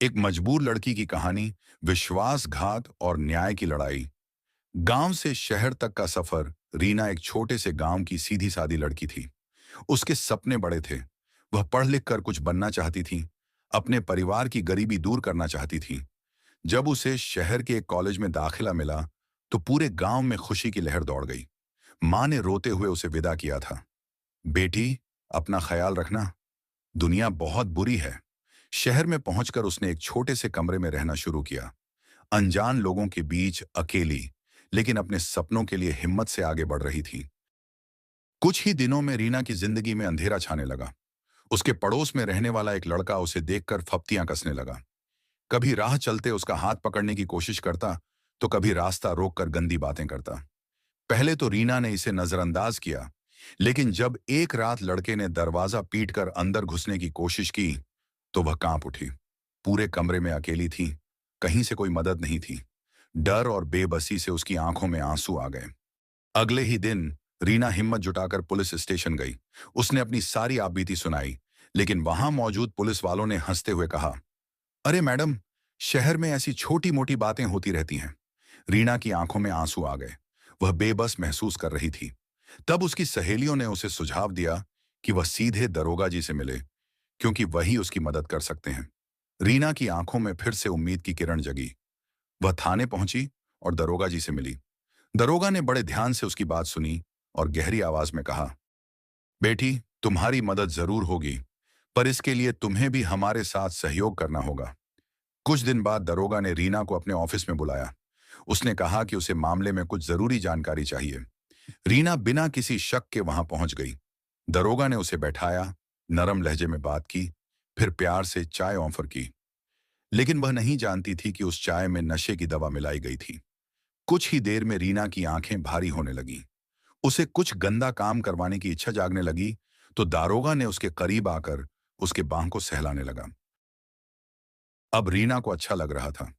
एक मजबूर लड़की की कहानी, विश्वासघात और न्याय की लड़ाई। गांव से शहर तक का सफर। रीना एक छोटे से गांव की सीधी सादी लड़की थी। उसके सपने बड़े थे। वह पढ़ लिख कर कुछ बनना चाहती थी, अपने परिवार की गरीबी दूर करना चाहती थी। जब उसे शहर के एक कॉलेज में दाखिला मिला, तो पूरे गांव में खुशी की लहर दौड़ गई। माँ ने रोते हुए उसे विदा किया था। बेटी, अपना ख्याल रखना, दुनिया बहुत बुरी है। शहर में पहुंचकर उसने एक छोटे से कमरे में रहना शुरू किया, अनजान लोगों के बीच अकेली, लेकिन अपने सपनों के लिए हिम्मत से आगे बढ़ रही थी। कुछ ही दिनों में रीना की जिंदगी में अंधेरा छाने लगा। उसके पड़ोस में रहने वाला एक लड़का उसे देखकर फप्तियां कसने लगा। कभी राह चलते उसका हाथ पकड़ने की कोशिश करता, तो कभी रास्ता रोककर गंदी बातें करता। पहले तो रीना ने इसे नजरअंदाज किया, लेकिन जब एक रात लड़के ने दरवाजा पीटकर अंदर घुसने की कोशिश की, तो वह कांप उठी। पूरे कमरे में अकेली थी, कहीं से कोई मदद नहीं थी। डर और बेबसी से उसकी आंखों में आंसू आ गए। अगले ही दिन रीना हिम्मत जुटाकर पुलिस स्टेशन गई। उसने अपनी सारी आपबीती सुनाई, लेकिन वहां मौजूद पुलिस वालों ने हंसते हुए कहा, अरे मैडम, शहर में ऐसी छोटी मोटी बातें होती रहती हैं। रीना की आंखों में आंसू आ गए। वह बेबस महसूस कर रही थी। तब उसकी सहेलियों ने उसे सुझाव दिया कि वह सीधे दरोगा जी से मिले, क्योंकि वही उसकी मदद कर सकते हैं। रीना की आंखों में फिर से उम्मीद की किरण जगी। वह थाने पहुंची और दरोगा जी से मिली। दरोगा ने बड़े ध्यान से उसकी बात सुनी और गहरी आवाज में कहा, बेटी, तुम्हारी मदद जरूर होगी, पर इसके लिए तुम्हें भी हमारे साथ सहयोग करना होगा। कुछ दिन बाद दरोगा ने रीना को अपने ऑफिस में बुलाया। उसने कहा कि उसे मामले में कुछ जरूरी जानकारी चाहिए। रीना बिना किसी शक के वहां पहुंच गई। दरोगा ने उसे बैठाया, नरम लहजे में बात की, फिर प्यार से चाय ऑफर की। लेकिन वह नहीं जानती थी कि उस चाय में नशे की दवा मिलाई गई थी। कुछ ही देर में रीना की आंखें भारी होने लगीं। उसे कुछ गंदा काम करवाने की इच्छा जागने लगी, तो दारोगा ने उसके करीब आकर उसके बांह को सहलाने लगा। अब रीना को अच्छा लग रहा था।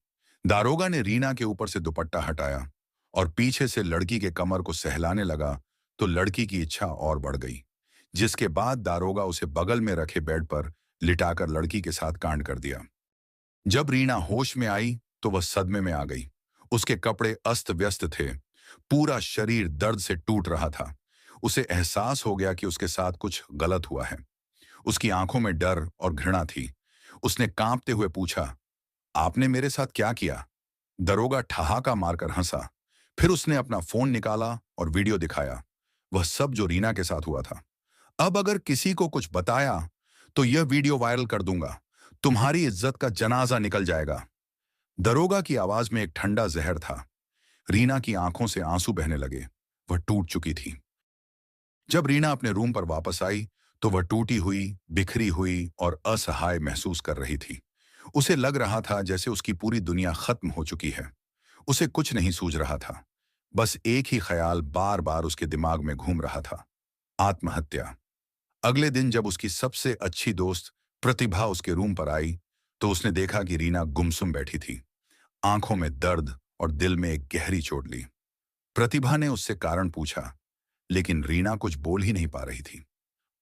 दारोगा ने रीना के ऊपर से दुपट्टा हटाया और पीछे से लड़की के कमर को सहलाने लगा, तो लड़की की इच्छा और बढ़ गई। जिसके बाद दारोगा उसे बगल में रखे बेड पर लिटाकर लड़की के साथ कांड कर दिया। जब रीना होश में आई, तो वह सदमे में आ गई। उसके कपड़े अस्त व्यस्त थे, पूरा शरीर दर्द से टूट रहा था। उसे एहसास हो गया कि उसके साथ कुछ गलत हुआ है। उसकी आंखों में डर और घृणा थी। उसने कांपते हुए पूछा, आपने मेरे साथ क्या किया? दरोगा ठहाका मारकर हंसा। फिर उसने अपना फोन निकाला और वीडियो दिखाया, वह सब जो रीना के साथ हुआ था। अब अगर किसी को कुछ बताया, तो यह वीडियो वायरल कर दूंगा। तुम्हारी इज्जत का जनाजा निकल जाएगा। दरोगा की आवाज में एक ठंडा जहर था। रीना की आंखों से आंसू बहने लगे। वह टूट चुकी थी। जब रीना अपने रूम पर वापस आई, तो वह टूटी हुई, बिखरी हुई और असहाय महसूस कर रही थी। उसे लग रहा था जैसे उसकी पूरी दुनिया खत्म हो चुकी है। उसे कुछ नहीं सूझ रहा था। बस एक ही ख्याल बार बार उसके दिमाग में घूम रहा था, आत्महत्या। अगले दिन जब उसकी सबसे अच्छी दोस्त प्रतिभा उसके रूम पर आई, तो उसने देखा कि रीना गुमसुम बैठी थी, आंखों में दर्द और दिल में एक गहरी चोट ली। प्रतिभा ने उससे कारण पूछा, लेकिन रीना कुछ बोल ही नहीं पा रही थी।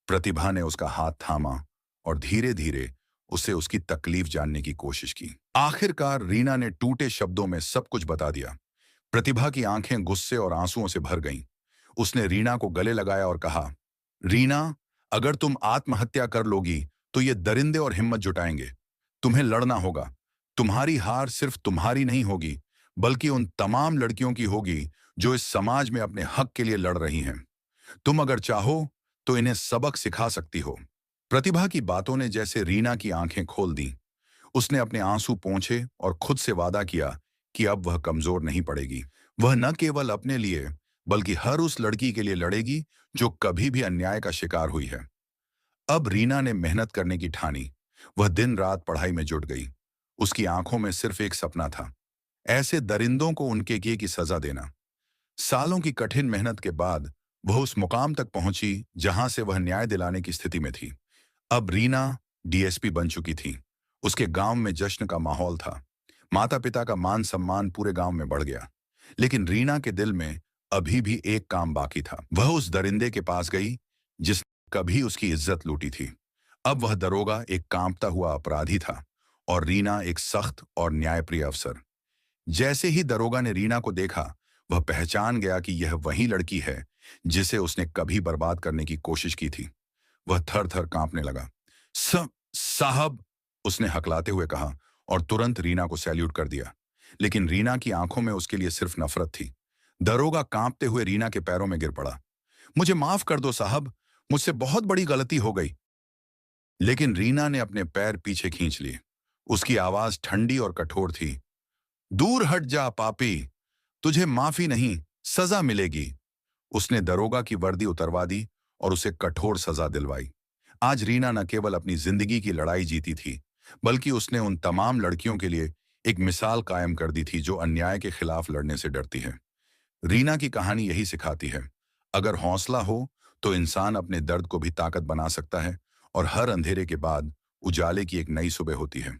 प्रतिभा ने उसका हाथ थामा और धीरे धीरे उसे उसकी तकलीफ जानने की कोशिश की। आखिरकार रीना ने टूटे शब्दों में सब कुछ बता दिया। प्रतिभा की आंखें गुस्से और आंसुओं से भर गईं। उसने रीना को गले लगाया और कहा, रीना, अगर तुम आत्महत्या कर लोगी, तो ये दरिंदे और हिम्मत जुटाएंगे। तुम्हें लड़ना होगा। तुम्हारी हार सिर्फ तुम्हारी नहीं होगी, बल्कि उन तमाम लड़कियों की होगी जो इस समाज में अपने हक के लिए लड़ रही हैं। तुम अगर चाहो, तो इन्हें सबक सिखा सकती हो। प्रतिभा की बातों ने जैसे रीना की आंखें खोल दी। उसने अपने आंसू पोंछे और खुद से वादा किया कि अब वह कमजोर नहीं पड़ेगी। वह न केवल अपने लिए, बल्कि हर उस लड़की के लिए लड़ेगी जो कभी भी अन्याय का शिकार हुई है। अब रीना ने मेहनत करने की ठानी। वह दिन रात पढ़ाई में जुट गई। उसकी आंखों में सिर्फ एक सपना था, ऐसे दरिंदों को उनके किए की सजा देना। सालों की कठिन मेहनत के बाद वह उस मुकाम तक पहुंची जहां से वह न्याय दिलाने की स्थिति में थी। अब रीना डीएसपी बन चुकी थी। उसके गांव में जश्न का माहौल था। माता पिता का मान सम्मान पूरे गांव में बढ़ गया। लेकिन रीना के दिल में अभी भी एक काम बाकी था। वह उस दरिंदे के पास गई जिसने कभी उसकी इज्जत लूटी थी। अब वह दरोगा एक कांपता हुआ अपराधी था और रीना एक सख्त और न्यायप्रिय अफसर। जैसे ही दरोगा ने रीना को देखा, वह पहचान गया कि यह वही लड़की है जिसे उसने कभी बर्बाद करने की कोशिश की थी। वह थर थर कांपने लगा। साहब, उसने हकलाते हुए कहा और तुरंत रीना को सैल्यूट कर दिया। लेकिन रीना की आंखों में उसके लिए सिर्फ नफरत थी। दरोगा कांपते हुए रीना के पैरों में गिर पड़ा। मुझे माफ कर दो साहब, मुझसे बहुत बड़ी गलती हो गई। लेकिन रीना ने अपने पैर पीछे खींच लिए। उसकी आवाज ठंडी और कठोर थी। दूर हट जा पापी, तुझे माफी नहीं, सजा मिलेगी। उसने दरोगा की वर्दी उतरवा दी और उसे कठोर सजा दिलवाई। आज रीना न केवल अपनी जिंदगी की लड़ाई जीती थी, बल्कि उसने उन तमाम लड़कियों के लिए एक मिसाल कायम कर दी थी जो अन्याय के खिलाफ लड़ने से डरती है। रीना की कहानी यही सिखाती है, अगर हौसला हो तो इंसान अपने दर्द को भी ताकत बना सकता है और हर अंधेरे के बाद उजाले की एक नई सुबह होती है।